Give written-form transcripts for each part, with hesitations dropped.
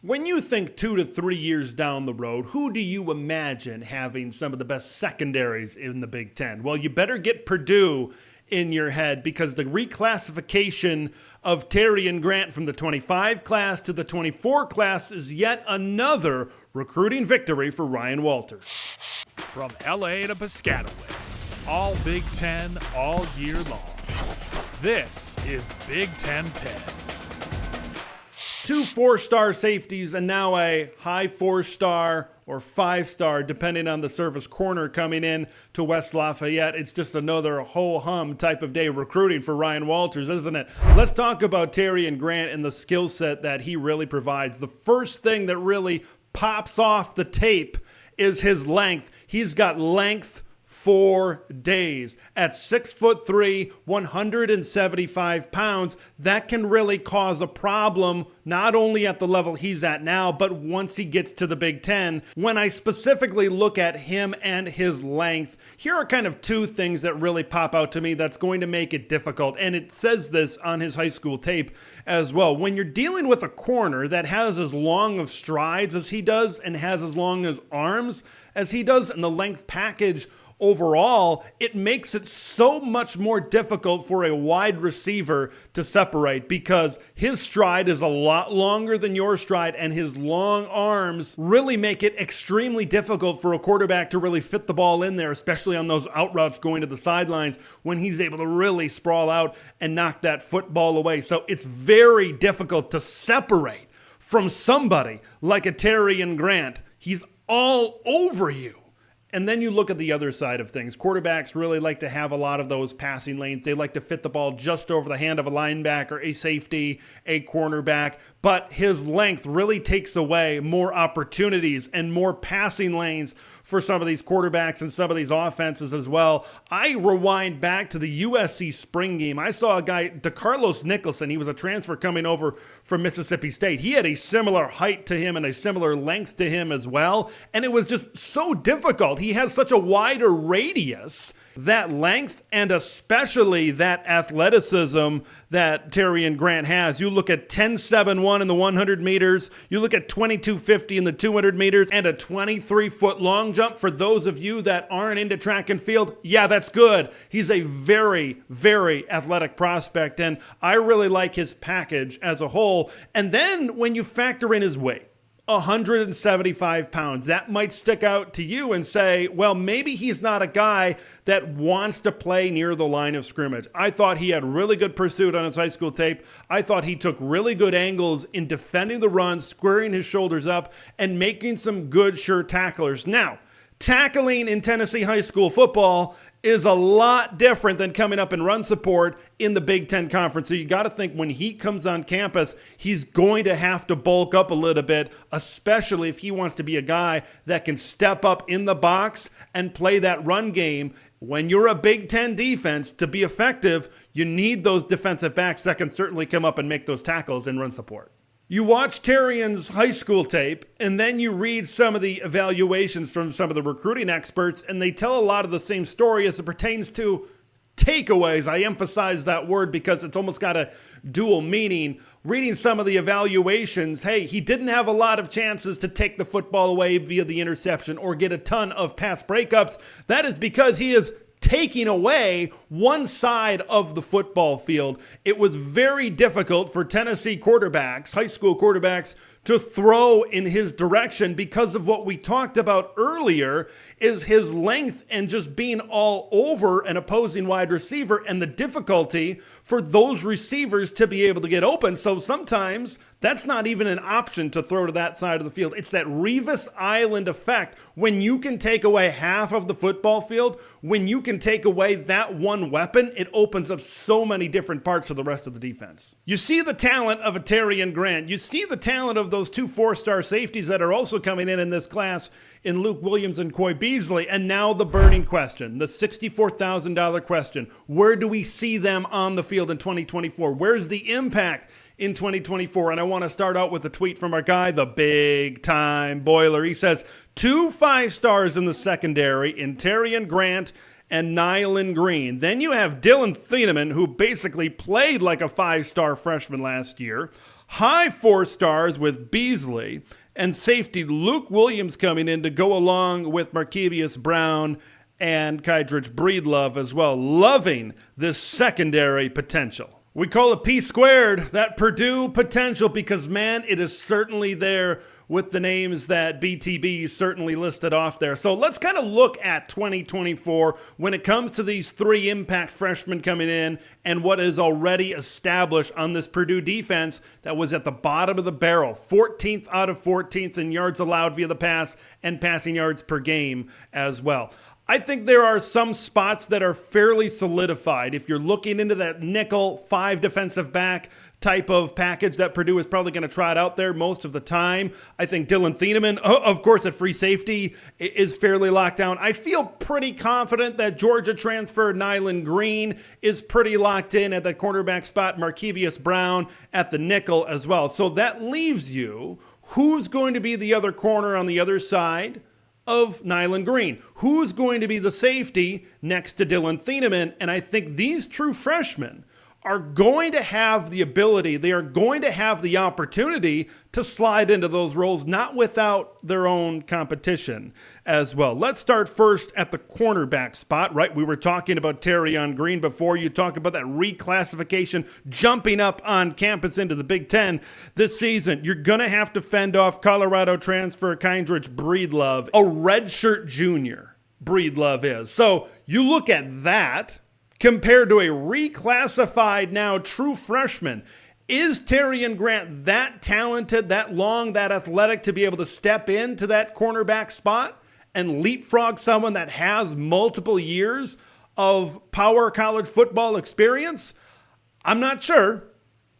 When you think 2 to 3 years down the road, who do you imagine having some of the best secondaries in the Big Ten? Well, you better get Purdue in your head because the reclassification of Tarrion Grant from the 25 class to the 24 class is yet another recruiting victory for Ryan Walters. From LA to Piscataway, all Big Ten all year long. This is Big Ten 10. 2 4-star safeties and now a high 4-star or 5-star, depending on the service corner coming in to West Lafayette. It's just another ho-hum type of day recruiting for Ryan Walters, isn't it? Let's talk about Tarrion Grant and the skill set that he really provides. The first thing that really pops off the tape is his length. He's got length for days. At 6'3", 175 pounds, that can really cause a problem, not only at the level he's at now, but once he gets to the Big Ten. When I specifically look at him and his length, here are kind of 2 things that really pop out to me that's going to make it difficult, and it says this on his high school tape as well. When you're dealing with a corner that has as long of strides as he does and has as long as arms as he does, and the length package overall, it makes it so much more difficult for a wide receiver to separate because his stride is a lot longer than your stride, and his long arms really make it extremely difficult for a quarterback to really fit the ball in there, especially on those out routes going to the sidelines when he's able to really sprawl out and knock that football away. So it's very difficult to separate from somebody like a Tarrion Grant. He's all over you. And then you look at the other side of things. Quarterbacks really like to have a lot of those passing lanes. They like to fit the ball just over the hand of a linebacker, a safety, a cornerback. But his length really takes away more opportunities and more passing lanes for some of these quarterbacks and some of these offenses as well. I rewind back to the USC spring game. I saw a guy, DeCarlos Nicholson. He was a transfer coming over from Mississippi State. He had a similar height to him and a similar length to him as well. And it was just so difficult. He has such a wider radius, that length, and especially that athleticism that Tarrion Grant has. You look at 10.71 in the 100 meters, you look at 22.50 in the 200 meters, and a 23-foot long jump. For those of you that aren't into track and field, yeah, that's good. He's a very, very athletic prospect, and I really like his package as a whole. And then when you factor in his weight, 175 pounds. That might stick out to you and say, well, maybe he's not a guy that wants to play near the line of scrimmage. I thought he had really good pursuit on his high school tape. I thought he took really good angles in defending the run, squaring his shoulders up, and making some good, sure tacklers. Now, tackling in Tennessee high school football is a lot different than coming up and run support in the Big Ten Conference. So you got to think when he comes on campus, he's going to have to bulk up a little bit, especially if he wants to be a guy that can step up in the box and play that run game. When you're a Big Ten defense, to be effective, you need those defensive backs that can certainly come up and make those tackles and run support. You watch Tarrion's high school tape, and then you read some of the evaluations from some of the recruiting experts, and they tell a lot of the same story as it pertains to takeaways. I emphasize that word because it's almost got a dual meaning. Reading some of the evaluations, hey, he didn't have a lot of chances to take the football away via the interception or get a ton of pass breakups. That is because he is taking away one side of the football field. It was very difficult for Tennessee quarterbacks, high school quarterbacks, to throw in his direction because of what we talked about earlier is his length and just being all over an opposing wide receiver and the difficulty for those receivers to be able to get open. So sometimes that's not even an option to throw to that side of the field. It's that Revis Island effect. When you can take away half of the football field, when you can take away that one weapon, it opens up so many different parts of the rest of the defense. You see the talent of a Tarrion Grant. You see the talent of those 2 4-star safeties that are also coming in this class in Luke Williams and Koy Beasley. And now the burning question, the $64,000 question. Where do we see them on the field in 2024? Where's the impact in 2024? And I want to start out with a tweet from our guy, the big time boiler. He says, 2 5-stars in the secondary in Tarrion Grant and Nyland Green. Then you have Dylan Thieneman, who basically played like a 5-star freshman last year. high 4 stars with Beasley, and safety Luke Williams coming in to go along with Markevius Brown and Kydrich Breedlove as well. Loving this secondary potential. We call it P squared, that Purdue potential, because, man, it is certainly there with the names that BTB certainly listed off there. So let's kind of look at 2024 when it comes to these 3 impact freshmen coming in and what is already established on this Purdue defense that was at the bottom of the barrel, 14th out of 14th in yards allowed via the pass and passing yards per game as well. I think there are some spots that are fairly solidified. If you're looking into that nickel 5 defensive back type of package that Purdue is probably going to try it out there most of the time, I think Dylan Thieneman, of course, at free safety is fairly locked down. I feel pretty confident that Georgia transfer Nyland Green is pretty locked in at the cornerback spot, Markevius Brown at the nickel as well. So that leaves you, who's going to be the other corner on the other side of Nyland Green? Who's going to be the safety next to Dylan Thieneman? And I think these true freshmen are going to have the ability, they are going to have the opportunity to slide into those roles, not without their own competition as well. Let's start first at the cornerback spot, right? We were talking about Tarrion Grant before. You talk about that reclassification jumping up on campus into the Big Ten this season. You're going to have to fend off Colorado transfer Kydrich Breedlove, a redshirt junior Breedlove is. So you look at that compared to a reclassified now true freshman. Is Tarrion Grant that talented, that long, that athletic to be able to step into that cornerback spot and leapfrog someone that has multiple years of power college football experience? I'm not sure.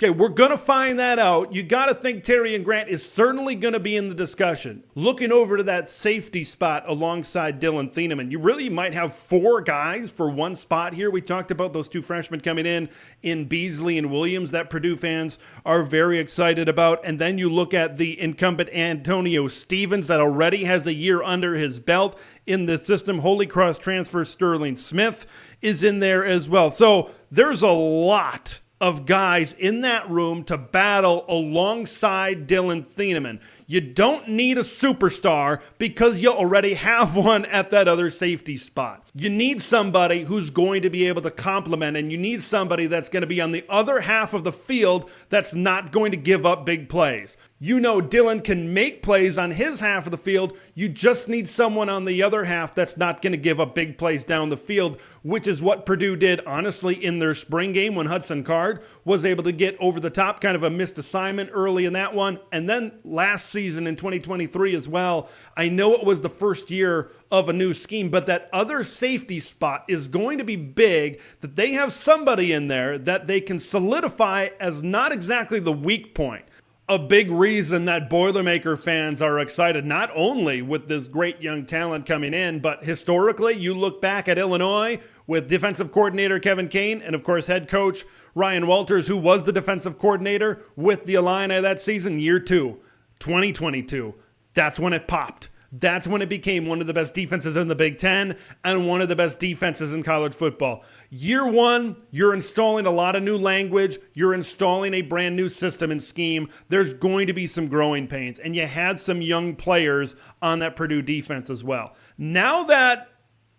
Okay, we're going to find that out. You got to think Tarrion Grant is certainly going to be in the discussion. Looking over to that safety spot alongside Dylan Thieneman, you really might have 4 guys for one spot here. We talked about those 2 freshmen coming in Beasley and Williams, that Purdue fans are very excited about. And then you look at the incumbent Antonio Stevens that already has a year under his belt in this system. Holy Cross transfer Sterling Smith is in there as well. So there's a lot of guys in that room to battle alongside Dylan Thieneman. You don't need a superstar because you already have one at that other safety spot. You need somebody who's going to be able to complement, and you need somebody that's going to be on the other half of the field that's not going to give up big plays. You know Dylan can make plays on his half of the field. You just need someone on the other half that's not going to give up big plays down the field, which is what Purdue did, honestly, in their spring game when Hudson Card was able to get over the top, kind of a missed assignment early in that one. And then last season in 2023 as well, I know it was the first year of a new scheme, but that other safety spot is going to be big, that they have somebody in there that they can solidify as not exactly the weak point. A big reason that Boilermaker fans are excited, not only with this great young talent coming in, but historically, you look back at Illinois with defensive coordinator Kevin Kane and, of course, head coach Ryan Walters, who was the defensive coordinator with the Illini that season, year 2, 2022. That's when it popped. That's when it became one of the best defenses in the Big Ten and one of the best defenses in college football. Year 1, you're installing a lot of new language. You're installing a brand new system and scheme. There's going to be some growing pains. And you had some young players on that Purdue defense as well. Now that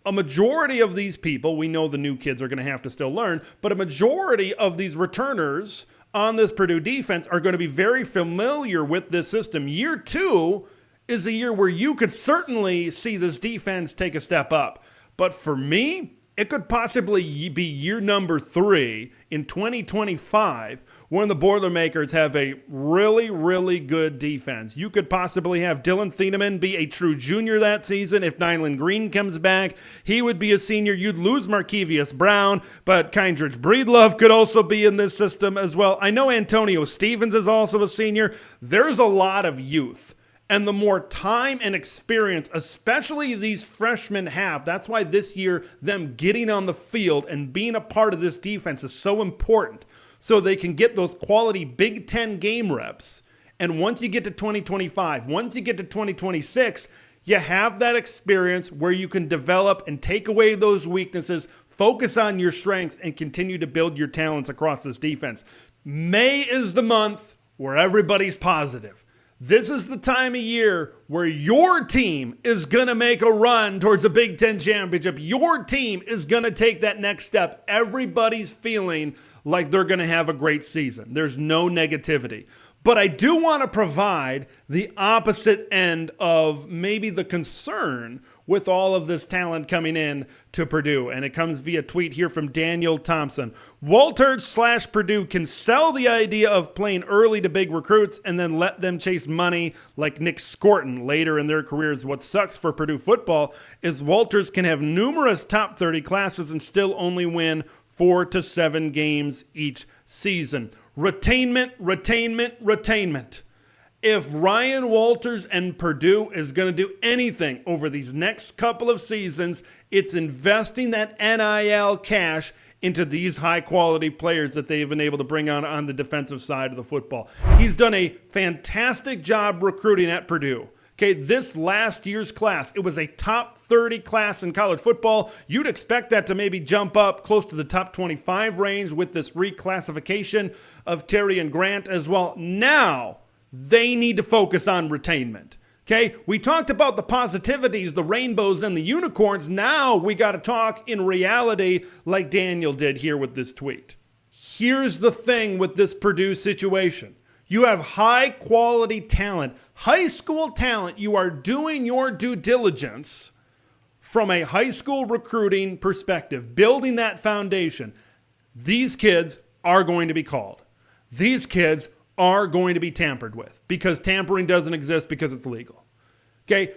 a majority of these people, we know the new kids are going to have to still learn, but a majority of these returners on this Purdue defense are going to be very familiar with this system. Year 2 is a year where you could certainly see this defense take a step up. But for me, it could possibly be year number 3 in 2025 when the Boilermakers have a really, really good defense. You could possibly have Dylan Thieneman be a true junior that season. If Nyland Green comes back, he would be a senior. You'd lose Markevius Brown, but Kydrich Breedlove could also be in this system as well. I know Antonio Stevens is also a senior. There's a lot of youth. And the more time and experience, especially these freshmen have, that's why this year them getting on the field and being a part of this defense is so important, so they can get those quality Big Ten game reps. And once you get to 2025, once you get to 2026, you have that experience where you can develop and take away those weaknesses, focus on your strengths, and continue to build your talents across this defense. May is the month where everybody's positive. This is the time of year where your team is going to make a run towards a Big Ten championship. Your team is going to take that next step. Everybody's feeling like they're going to have a great season. There's no negativity. But I do want to provide the opposite end of maybe the concern with all of this talent coming in to Purdue. And it comes via tweet here from Daniel Thompson. Walters/Purdue can sell the idea of playing early to big recruits and then let them chase money like Nick Scorton later in their careers. What sucks for Purdue football is Walters can have numerous top 30 classes and still only win 4 to 7 games each season. Retainment. If Ryan Walters and Purdue is going to do anything over these next couple of seasons, it's investing that NIL cash into these high-quality players that they've been able to bring on the defensive side of the football. He's done a fantastic job recruiting at Purdue. Okay, this last year's class, it was a top 30 class in college football. You'd expect that to maybe jump up close to the top 25 range with this reclassification of Tarrion Grant as well. Now, they need to focus on retainment. Okay, we talked about the positivities, the rainbows, and the unicorns. Now we got to talk in reality like Daniel did here with this tweet. Here's the thing with this Purdue situation. You have high quality talent, high school talent. You are doing your due diligence from a high school recruiting perspective, building that foundation. These kids are going to be called. These kids are going to be tampered with because tampering doesn't exist because it's legal. Okay?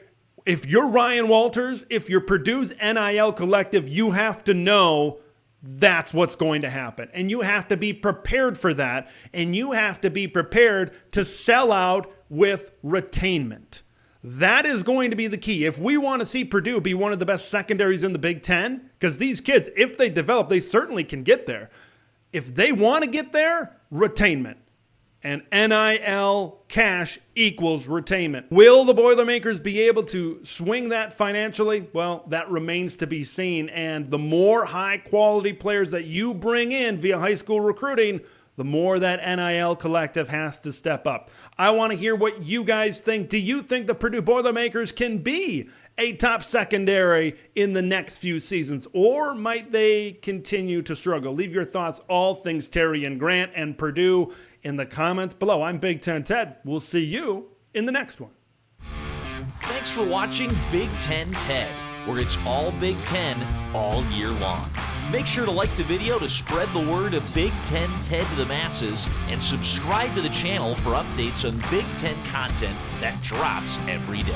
If you're Ryan Walters, if you're Purdue's NIL collective, you have to know that's what's going to happen. And you have to be prepared for that. And you have to be prepared to sell out with retainment. That is going to be the key. If we want to see Purdue be one of the best secondaries in the Big Ten, because these kids, if they develop, they certainly can get there. If they want to get there, retainment. And NIL cash equals retainment. Will the Boilermakers be able to swing that financially? Well, that remains to be seen. And the more high-quality players that you bring in via high school recruiting, the more that NIL collective has to step up. I want to hear what you guys think. Do you think the Purdue Boilermakers can be a top secondary in the next few seasons, or might they continue to struggle? Leave your thoughts, all things Tarrion Grant and Purdue, in the comments below. I'm Big Ten Ted. We'll see you in the next one. Thanks for watching Big Ten Ted, where it's all Big Ten all year long. Make sure to like the video to spread the word of Big Ten Ted to the masses, and subscribe to the channel for updates on Big Ten content that drops every day.